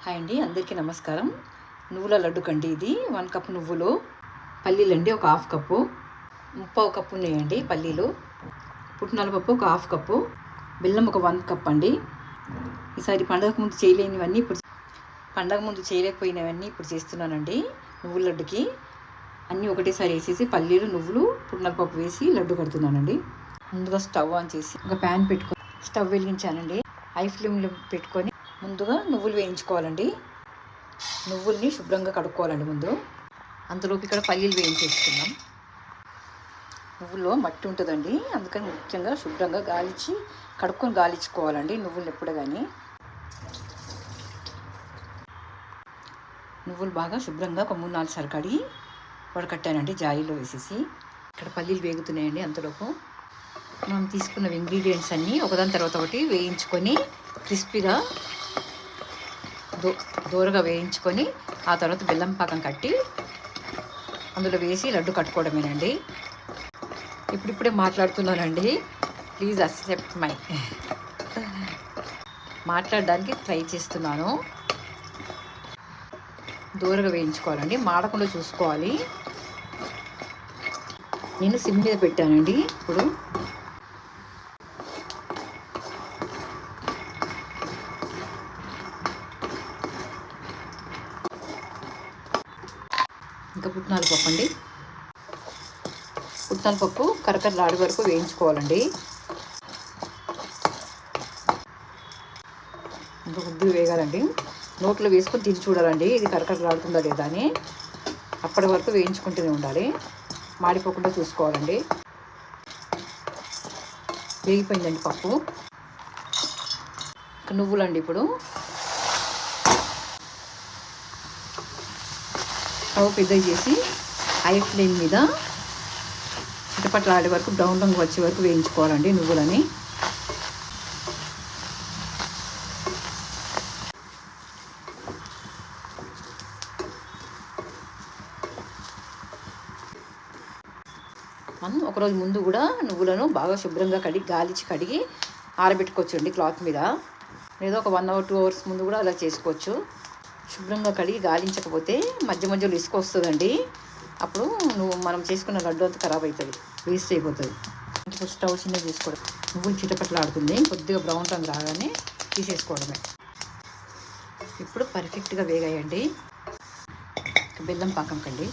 Hi అండి, అందరికీ నమస్కారం. నువ్వుల లడ్డు కండి ఇది. 1 కప్ నువ్వులు, పల్లీలండి ఒక 1/2 కప్పు, 1/4 కప్పు ఉన్నాయండి పల్లీలు, పుట్నాల పప్పు ఒక 1/2 కప్పు, బెల్లం ఒక 1 కప్ అండి. ఈసారి పండగకు ముందు చేయలేనివన్నీ చేయలేకపోయినవన్నీ ఇప్పుడు చేస్తున్నానండి. నువ్వుల లడ్డుకి అన్నీ ఒకటేసారి వేసేసి పల్లీలు, నువ్వులు, పుట్నాల పప్పు వేసి లడ్డు కడుతున్నానండి. ముందుగా స్టవ్ ఆన్ చేసి ఒక ప్యాన్ పెట్టుకొని స్టవ్ వెలిగించానండి. హై ఫ్లేమ్లో పెట్టుకొని ముందుగా నువ్వులు వేయించుకోవాలండి. నువ్వుల్ని శుభ్రంగా కడుక్కోవాలండి ముందు. అంతలోపు ఇక్కడ పల్లీలు వేయించేసుకుందాం. నువ్వుల్లో మట్టి ఉంటుందండి, అందుకని ముఖ్యంగా శుభ్రంగా కడుక్కొని గాలించుకోవాలండి నువ్వులు ఎప్పుడు కానీ. నువ్వులు బాగా శుభ్రంగా ఒక 3-4 సార్లు కడిగి వడకట్టానండి జాలీలో వేసేసి. ఇక్కడ పల్లీలు వేగుతున్నాయండి. అంతలోపు మనం తీసుకున్న ఇంగ్రీడియంట్స్ అన్నీ ఒకదాని తర్వాత ఒకటి వేయించుకొని క్రిస్పీగా దూరగా వేయించుకొని ఆ తర్వాత బెల్లం పాకం కట్టి అందులో వేసి లడ్డు కట్టుకోవడమేనండి. ఇప్పుడిప్పుడే మాట్లాడుతున్నానండి, ప్లీజ్ అక్సెప్ట్ మై మాట్లాడడానికి ట్రై చేస్తున్నాను. దూరగా వేయించుకోవాలండి, మాడకుండా చూసుకోవాలి. నేను సిమ్ మీద పెట్టానండి. ఇప్పుడు ఇంకా పుట్నాల పప్పు అండి. పుట్నాల పప్పు కరకరలాడే వరకు వేయించుకోవాలండి. ఇంకా కొద్దిగా వేగాలండి. నోట్లో వేసుకొని తిని చూడాలండి ఇది కరకరలాడుతుందా లేదా అని. అప్పటి వరకు వేయించుకుంటూనే ఉండాలి, మాడిపోకుండా చూసుకోవాలండి. వేగిపోయిందండి పప్పు. ఇంకా నువ్వులండి. ఇప్పుడు స్టవ్ పెద్దగా చేసి హై ఫ్లేమ్ మీద చిటపట్లాడే వరకు బ్రౌన్ రంగు వచ్చే వరకు వేయించుకోవాలండి నువ్వులని. మనం ఒకరోజు ముందు కూడా నువ్వులను బాగా శుభ్రంగా కడిగి ఆరబెట్టుకోవచ్చండి క్లాత్ మీద, లేదా ఒక 1 అవర్ 2 అవర్స్ ముందు కూడా అలా చేసుకోవచ్చు. శుభ్రంగా కడిగి గాలించకపోతే మధ్య మధ్యలో ఇసుక వస్తుందండి. అప్పుడు మనం చేసుకున్న లడ్డు అంతా ఖరాబ్ అవుతుంది, వేస్ట్ అయిపోతుంది. ఇప్పుడు స్టవ్ చిన్న చేసుకోవడం. నువ్వులు చిటపట్లాడుతుంది, కొద్దిగా బ్రౌన్ రంగు రాగానే తీసేసుకోవడమే. ఇప్పుడు పర్ఫెక్ట్గా వేగాయండి. బెల్లం పాకం కండి.